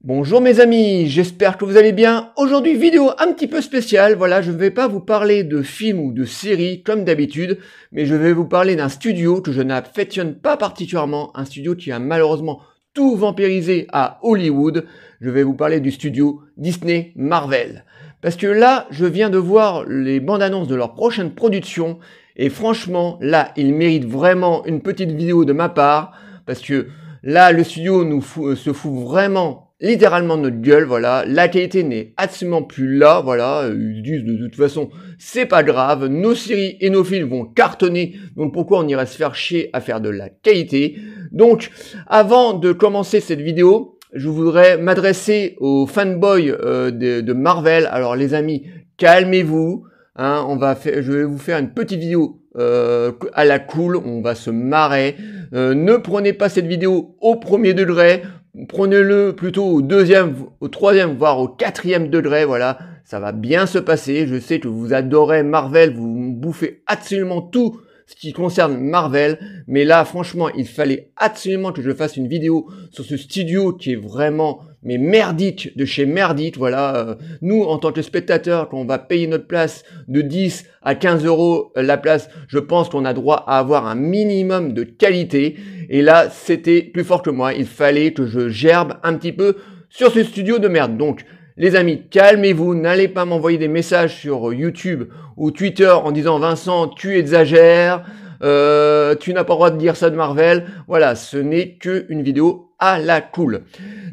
Bonjour mes amis, j'espère que vous allez bien. Aujourd'hui, vidéo un petit peu spéciale. Voilà, je ne vais pas vous parler de films ou de séries comme d'habitude, mais je vais vous parler d'un studio que je n'affectionne pas particulièrement, un studio qui a malheureusement tout vampirisé à Hollywood. Je vais vous parler du studio Disney Marvel. Parce que là, je viens de voir les bandes annonces de leur prochaine production, et franchement, là, ils méritent vraiment une petite vidéo de ma part, parce que là, le studio se fout vraiment littéralement de notre gueule, voilà, la qualité n'est absolument plus là, voilà, ils disent de toute façon, c'est pas grave, nos séries et nos films vont cartonner, donc pourquoi on irait se faire chier à faire de la qualité. Donc, avant de commencer cette vidéo, je voudrais m'adresser aux fanboys de Marvel. Alors les amis, calmez-vous, hein, je vais vous faire une petite vidéo à la cool, on va se marrer. Ne prenez pas cette vidéo au premier degré, prenez-le plutôt au deuxième, au troisième, voire au quatrième degré, voilà, ça va bien se passer. Je sais que vous adorez Marvel, vous bouffez absolument tout ce qui concerne Marvel, mais là, franchement, il fallait absolument que je fasse une vidéo sur ce studio qui est vraiment, mais merdique de chez merdique, voilà. Nous, en tant que spectateurs, quand on va payer notre place de 10 à 15 euros la place, je pense qu'on a droit à avoir un minimum de qualité. Et là, c'était plus fort que moi. Il fallait que je gerbe un petit peu sur ce studio de merde. Donc, les amis, calmez-vous. N'allez pas m'envoyer des messages sur YouTube ou Twitter en disant « Vincent, tu exagères, tu n'as pas le droit de dire ça de Marvel. » Voilà, ce n'est qu'une vidéo à la cool.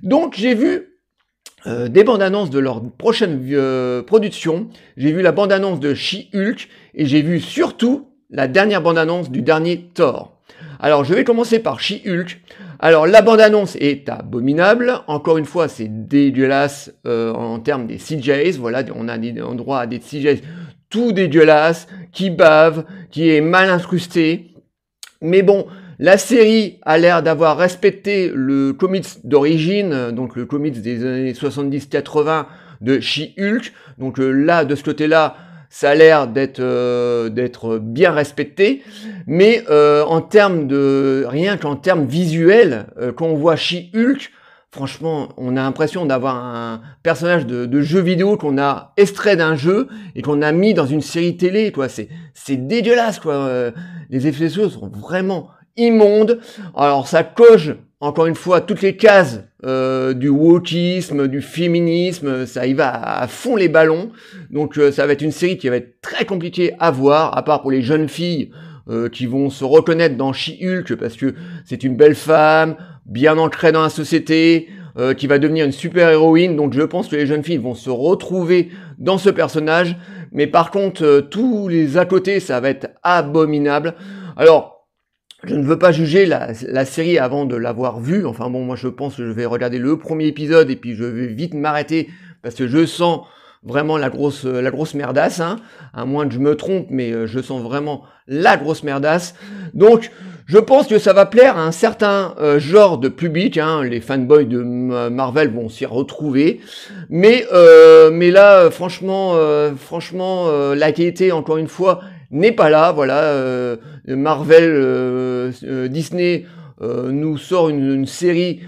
Donc, j'ai vu des bandes annonces de leur prochaine production. J'ai vu la bande annonce de She-Hulk et j'ai vu surtout la dernière bande annonce du dernier Thor. Alors, je vais commencer par She-Hulk. Alors, la bande-annonce est abominable. Encore une fois, c'est dégueulasse en termes des CGI. Voilà, on a droit à des CGI tout dégueulasses, qui bavent, qui est mal incrusté. Mais bon, la série a l'air d'avoir respecté le comics d'origine, donc le comics des années 70-80 de She-Hulk. Donc là, de ce côté-là, ça a l'air d'être bien respecté, mais rien qu'en termes visuels, quand on voit She-Hulk, franchement, on a l'impression d'avoir un personnage de jeu vidéo qu'on a extrait d'un jeu et qu'on a mis dans une série télé, quoi. C'est dégueulasse, quoi. Les effets spéciaux sont vraiment immondes. Alors ça coche encore une fois toutes les cases du wokisme, du féminisme, ça y va à fond les ballons. Donc ça va être une série qui va être très compliquée à voir, à part pour les jeunes filles qui vont se reconnaître dans She-Hulk parce que c'est une belle femme, bien ancrée dans la société, qui va devenir une super héroïne. Donc je pense que les jeunes filles vont se retrouver dans ce personnage. Mais par contre, tous les à côté, ça va être abominable. Alors, je ne veux pas juger la série avant de l'avoir vue. Enfin bon, moi je pense que je vais regarder le premier épisode et puis je vais vite m'arrêter parce que je sens vraiment la grosse merdasse, hein. À moins que je me trompe, mais je sens vraiment la grosse merdasse. Donc, je pense que ça va plaire à un certain genre de public, hein. Les fanboys de Marvel vont s'y retrouver. Mais là, franchement, la qualité, encore une fois, n'est pas là, voilà. Marvel, Disney nous sort une série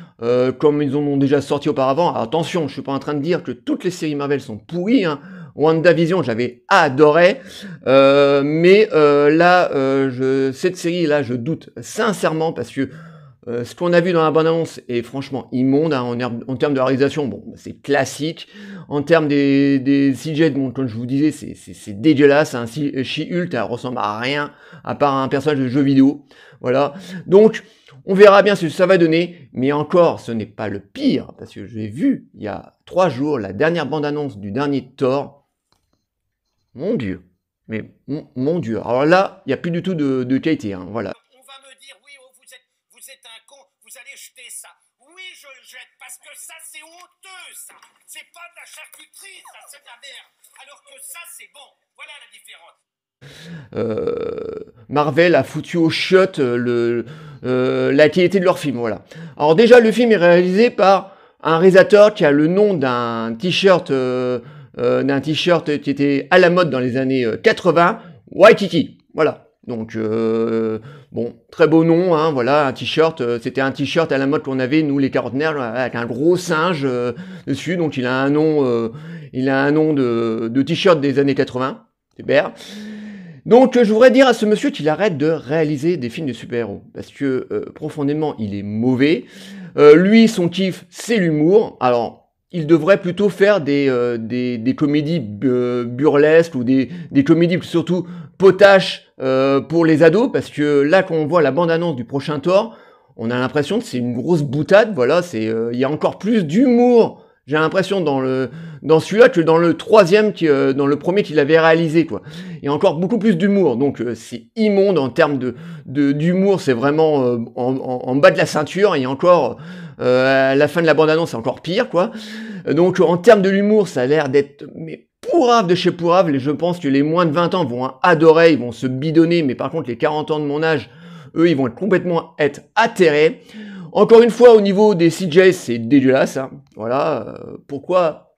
comme ils en ont déjà sorti auparavant. Alors, attention, je suis pas en train de dire que toutes les séries Marvel sont pourries, hein. WandaVision, j'avais adoré, mais là, cette série-là, je doute sincèrement parce que ce qu'on a vu dans la bande-annonce est franchement immonde, hein, en termes de réalisation. Bon, c'est classique. En termes des CGI, bon, comme je vous disais, c'est dégueulasse. Hein. She-Hulk, elle ressemble à rien, à part un personnage de jeu vidéo. Voilà. Donc, on verra bien ce que ça va donner. Mais encore, ce n'est pas le pire, parce que j'ai vu, il y a 3 jours, la dernière bande-annonce du dernier Thor. Mon Dieu. Mais, mon Dieu. Alors là, il n'y a plus du tout de qualité, hein. Voilà. On va me dire, oui, oh, vous êtes un con, vous allez jeter ça. Oui, je le jette, parce que ça, c'est honteux, ça. C'est pas de la charcuterie, ça, c'est de la merde. Alors que ça, c'est bon. Voilà la différence. Marvel a foutu au chiottes la qualité de leur film, voilà. Alors déjà, le film est réalisé par un réalisateur qui a le nom d'un t-shirt qui était à la mode dans les années 80, Waikiki, voilà. Donc bon, très beau nom, hein, voilà, un t-shirt, c'était un t-shirt à la mode qu'on avait nous les quarantenaires avec un gros singe dessus, donc il a un nom de t-shirt des années 80, super. Donc je voudrais dire à ce monsieur qu'il arrête de réaliser des films de super-héros, parce que profondément il est mauvais. Lui, son kiff, c'est l'humour. Alors, il devrait plutôt faire des comédies burlesques ou des comédies surtout potaches pour les ados, parce que là, quand on voit la bande-annonce du prochain Thor, on a l'impression que c'est une grosse boutade. Voilà, il y a encore plus d'humour. J'ai l'impression dans celui-là que dans le troisième, dans le premier qu'il avait réalisé, quoi. Il y a encore beaucoup plus d'humour, donc c'est immonde en termes d'humour, c'est vraiment en bas de la ceinture, et encore à la fin de la bande-annonce, c'est encore pire, quoi. Donc en termes de l'humour, ça a l'air d'être mais pourrave de chez pourrave, et je pense que les moins de 20 ans vont adorer, ils vont se bidonner, mais par contre les 40 ans de mon âge, eux, ils vont complètement être atterrés. Encore une fois, au niveau des CJ, c'est dégueulasse. Hein. Voilà. Pourquoi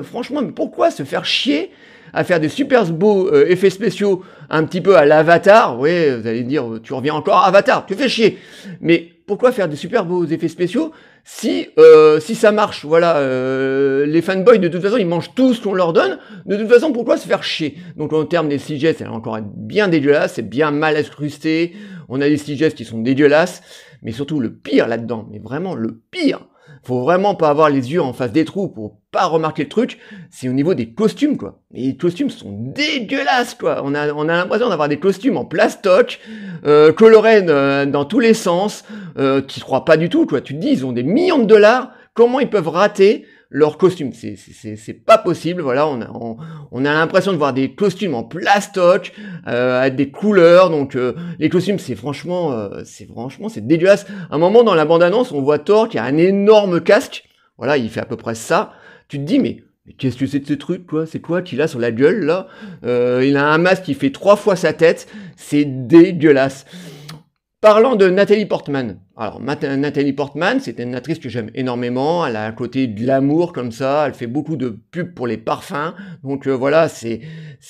franchement, pourquoi se faire chier à faire des super beaux effets spéciaux un petit peu à l'Avatar? Oui, vous allez dire, tu reviens encore à Avatar, tu fais chier. Mais pourquoi faire des super beaux effets spéciaux si ça marche? Voilà, les fanboys, de toute façon, ils mangent tout ce qu'on leur donne. De toute façon, pourquoi se faire chier? Donc, en termes des CJ, c'est encore bien dégueulasse, c'est bien mal incrusté. On a des CJ qui sont dégueulasses. Mais surtout le pire là-dedans, mais vraiment le pire, faut vraiment pas avoir les yeux en face des trous pour pas remarquer le truc, c'est au niveau des costumes, quoi. Et les costumes sont dégueulasses, quoi. On a l'impression d'avoir des costumes en plastoc, colorés dans tous les sens, qui se croient pas du tout, quoi. Tu te dis, ils ont des millions de dollars, comment ils peuvent rater leurs costumes? C'est pas possible, voilà, on a l'impression de voir des costumes en plastoc, avec des couleurs, donc les costumes, c'est dégueulasse. À un moment, dans la bande-annonce, on voit Thor qui a un énorme casque, voilà, il fait à peu près ça. Tu te dis, mais qu'est-ce que c'est de ce truc, quoi? C'est quoi qu'il a sur la gueule, là? Il a un masque qui fait 3 fois sa tête, c'est dégueulasse. Parlant de Nathalie Portman, alors Nathalie Portman, c'est une actrice que j'aime énormément, elle a un côté de l'amour comme ça, elle fait beaucoup de pubs pour les parfums, donc voilà, c'est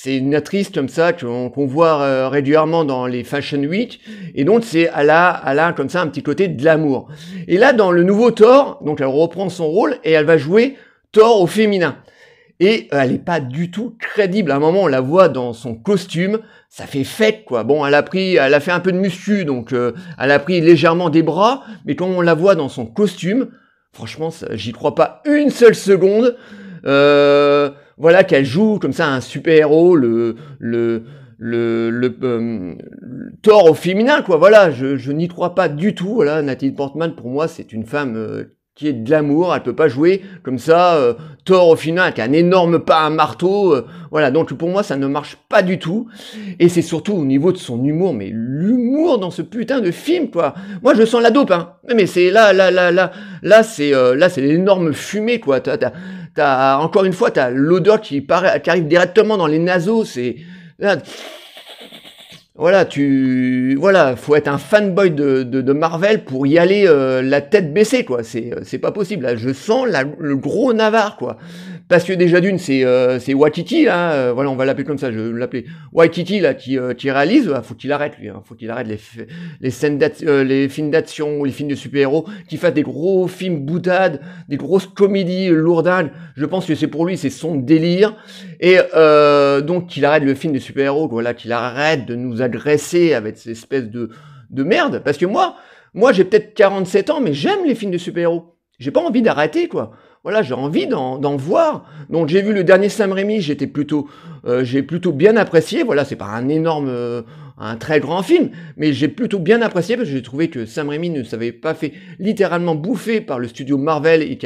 une actrice comme ça qu'on voit régulièrement dans les Fashion Week, et donc elle a comme ça un petit côté de l'amour. Et là, dans le nouveau Thor, donc elle reprend son rôle et elle va jouer Thor au féminin. Et elle est pas du tout crédible. À un moment, on la voit dans son costume, ça fait fake, quoi. Bon, elle a fait un peu de muscu, donc elle a pris légèrement des bras, mais quand on la voit dans son costume, franchement, j'y crois pas une seule seconde. Voilà, qu'elle joue comme ça un super-héros, le Thor au féminin, quoi. Voilà, je n'y crois pas du tout. Voilà, Nathalie Portman, pour moi, c'est une femme qui est de l'amour, elle peut pas jouer comme ça, Thor au final, avec un énorme pas, un marteau, voilà, donc pour moi ça ne marche pas du tout, et c'est surtout au niveau de son humour, mais l'humour dans ce putain de film, quoi. Moi je sens la dope, hein, mais c'est là c'est l'énorme fumée, quoi, t'as encore une fois, t'as l'odeur qui arrive directement dans les naseaux, c'est... Là, voilà, faut être un fanboy de Marvel pour y aller la tête baissée, quoi. C'est pas possible. Là, je sens le gros navar, quoi. Parce que déjà d'une, c'est Waititi, là, voilà, on va l'appeler comme ça, je vais l'appeler Waititi, là, qui réalise. Faut qu'il arrête, lui, hein, faut qu'il arrête les films d'action ou les films de super-héros, qu'il fasse des gros films boutades, des grosses comédies lourdingues. Je pense que c'est pour lui, c'est son délire. Et donc qu'il arrête le film de super-héros, voilà, qu'il arrête de nous agresser avec cette espèce de merde. Parce que moi j'ai peut-être 47 ans, mais j'aime les films de super-héros. J'ai pas envie d'arrêter, quoi. Voilà, j'ai envie d'en voir. Donc j'ai vu le dernier Sam Raimi, j'ai plutôt bien apprécié. Voilà, c'est pas un très grand film, mais j'ai plutôt bien apprécié parce que j'ai trouvé que Sam Raimi ne s'avait pas fait littéralement bouffer par le studio Marvel et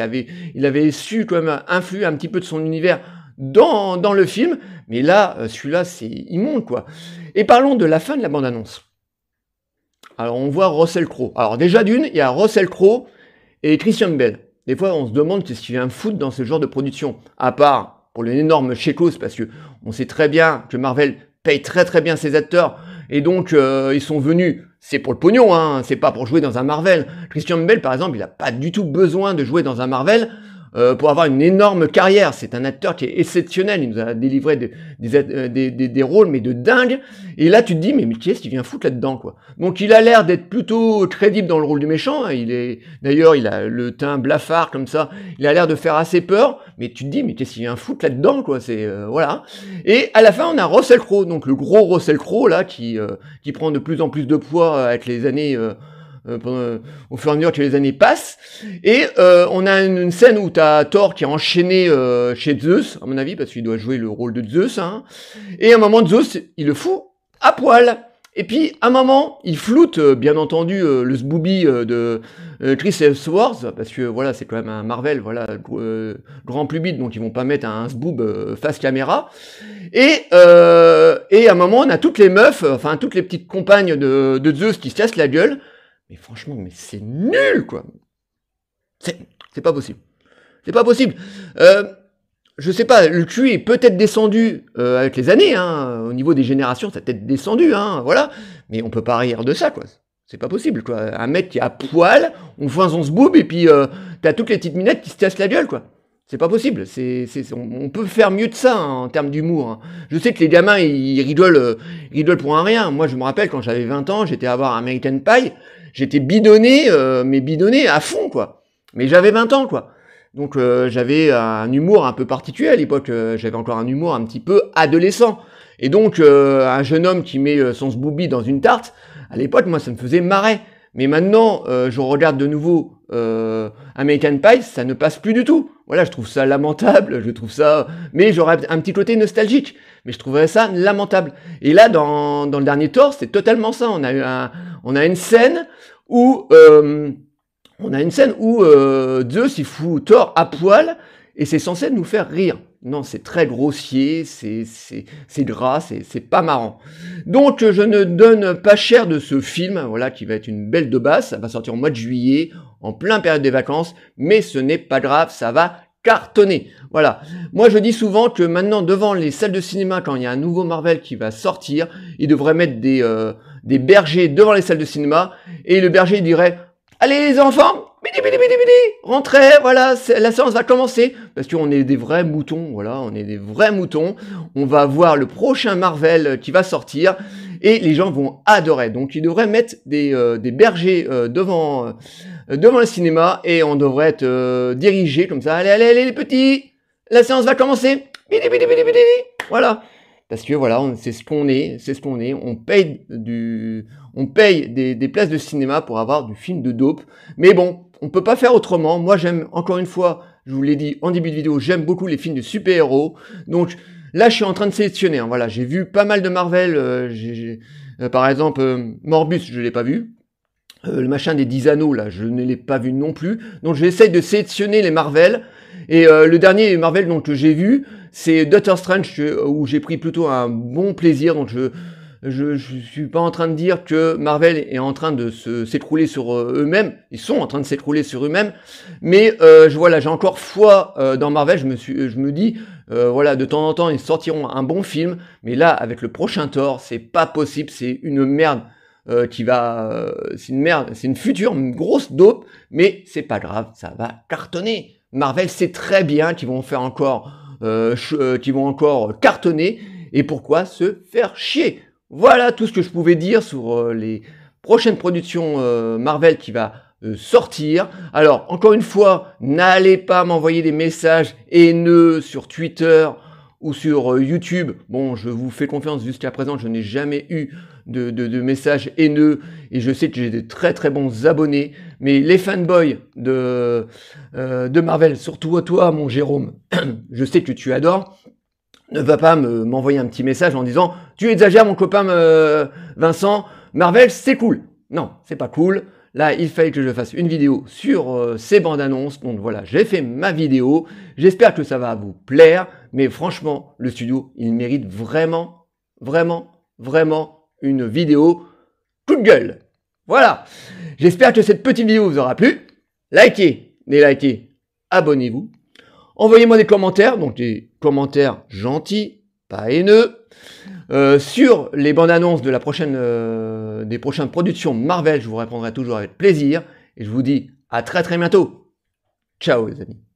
il avait su quand même influer un petit peu de son univers dans le film, mais là, celui-là, c'est immonde, quoi. Et parlons de la fin de la bande-annonce. Alors, on voit Russell Crowe. Alors, déjà d'une, il y a Russell Crowe et Christian Bale. Des fois, on se demande qu'est-ce qu'il vient foutre dans ce genre de production, à part pour l'énorme chécos, parce que on sait très bien que Marvel paye très très bien ses acteurs, et donc ils sont venus, c'est pour le pognon, hein, c'est pas pour jouer dans un Marvel. Christian Bale, par exemple, il a pas du tout besoin de jouer dans un Marvel, pour avoir une énorme carrière. C'est un acteur qui est exceptionnel. Il nous a délivré des rôles, mais de dingue. Et là, tu te dis, mais qu'est-ce qu'il vient foutre là-dedans, quoi. Donc, il a l'air d'être plutôt crédible dans le rôle du méchant. D'ailleurs, il a le teint blafard comme ça. Il a l'air de faire assez peur. Mais tu te dis, mais qu'est-ce qu'il vient foutre là-dedans, quoi. Voilà. Et à la fin, on a Russell Crowe. Donc, le gros Russell Crowe, là, qui prend de plus en plus de poids avec les années, au fur et à mesure que les années passent. Et on a une scène où tu as Thor qui est enchaîné chez Zeus, à mon avis, parce qu'il doit jouer le rôle de Zeus. Hein. Et à un moment, Zeus, il le fout à poil. Et puis, à un moment, il floute, bien entendu, le zbooby de Chris Hemsworth, parce que voilà, c'est quand même un Marvel, voilà, grand public, donc ils vont pas mettre un zboob face caméra. Et à un moment, on a toutes les meufs, enfin toutes les petites compagnes de Zeus qui se cassent la gueule. Mais franchement, mais c'est nul, quoi. C'est pas possible. C'est pas possible. Je sais pas, le cul est peut-être descendu avec les années, hein. Au niveau des générations, ça a peut-être descendu, hein, voilà. Mais on peut pas rire de ça, quoi. C'est pas possible, quoi. Un mec qui est à poil, on fout son boob et puis t'as toutes les petites minettes qui se cassent la gueule, quoi. C'est pas possible. On peut faire mieux de ça, hein, en termes d'humour. Hein. Je sais que les gamins, ils rigolent pour un rien. Moi, je me rappelle, quand j'avais 20 ans, j'étais à voir American Pie. J'étais bidonné, mais bidonné à fond, quoi. Mais j'avais 20 ans, quoi. Donc j'avais un humour un peu particulier à l'époque. J'avais encore un humour un petit peu adolescent. Et donc, un jeune homme qui met son zbooby dans une tarte, à l'époque, moi, ça me faisait marrer. Mais maintenant, je regarde de nouveau American Pie, ça ne passe plus du tout. Voilà, je trouve ça lamentable, je trouve ça... Mais j'aurais un petit côté nostalgique, mais je trouverais ça lamentable. Et là, dans le dernier Thor, c'est totalement ça. On a une scène où... Zeus, il fout Thor à poil, et c'est censé nous faire rire. Non, c'est très grossier, c'est gras, c'est pas marrant. Donc, je ne donne pas cher de ce film, voilà, qui va être une belle daubasse. Ça va sortir au mois de juillet, en plein période des vacances, mais ce n'est pas grave, ça va cartonner. Voilà. Moi, je dis souvent que maintenant, devant les salles de cinéma, quand il y a un nouveau Marvel qui va sortir, ils devraient mettre des bergers devant les salles de cinéma, et le berger dirait « Allez les enfants, rentrez, voilà, la séance va commencer. » Parce qu'on est des vrais moutons, voilà, on est des vrais moutons. On va voir le prochain Marvel qui va sortir, et les gens vont adorer. Donc, ils devraient mettre des bergers devant le cinéma, et on devrait être dirigé comme ça. Allez, les petits, la séance va commencer. Voilà. Parce que voilà, c'est ce qu'on est. On paye des places de cinéma pour avoir du film de dope. Mais bon, on peut pas faire autrement. Moi, j'aime, encore une fois, je vous l'ai dit en début de vidéo, j'aime beaucoup les films de super-héros. Donc là, je suis en train de sélectionner. Hein. Voilà, j'ai vu pas mal de Marvel. Par exemple, Morbus, je l'ai pas vu. Le machin des 10 anneaux, là, je ne l'ai pas vu non plus. Donc j'essaye de sélectionner les Marvel. Et le dernier Marvel donc, que j'ai vu, c'est Doctor Strange, où j'ai pris plutôt un bon plaisir. Donc je suis pas en train de dire que Marvel est en train de s'écrouler sur eux-mêmes. Ils sont en train de s'écrouler sur eux-mêmes. Mais voilà, j'ai encore foi dans Marvel. Je me dis, voilà, de temps en temps, ils sortiront un bon film. Mais là, avec le prochain Thor, c'est pas possible. C'est une merde. C'est une merde, c'est une grosse dope, mais c'est pas grave, ça va cartonner. Marvel sait très bien qu'ils vont faire encore, cartonner, et pourquoi se faire chier. Voilà tout ce que je pouvais dire sur les prochaines productions Marvel qui va sortir. Alors, encore une fois, n'allez pas m'envoyer des messages haineux sur Twitter ou sur YouTube. Bon, je vous fais confiance, jusqu'à présent, je n'ai jamais eu de messages haineux, et je sais que j'ai de très très bons abonnés, mais les fanboys de Marvel, surtout toi, mon Jérôme, je sais que tu adores, ne va pas m'envoyer un petit message en disant « Tu exagères, mon copain Vincent, Marvel, c'est cool ». Non, c'est pas cool. Là, il fallait que je fasse une vidéo sur ces bandes annonces. Donc voilà, j'ai fait ma vidéo. J'espère que ça va vous plaire. Mais franchement, le studio, il mérite vraiment, vraiment, vraiment une vidéo coup de gueule. Voilà. J'espère que cette petite vidéo vous aura plu. Likez, abonnez-vous. Envoyez-moi des commentaires, donc des commentaires gentils, pas haineux. Sur les bandes annonces de des prochaines productions Marvel, je vous répondrai toujours avec plaisir. Et je vous dis à très très bientôt. Ciao les amis.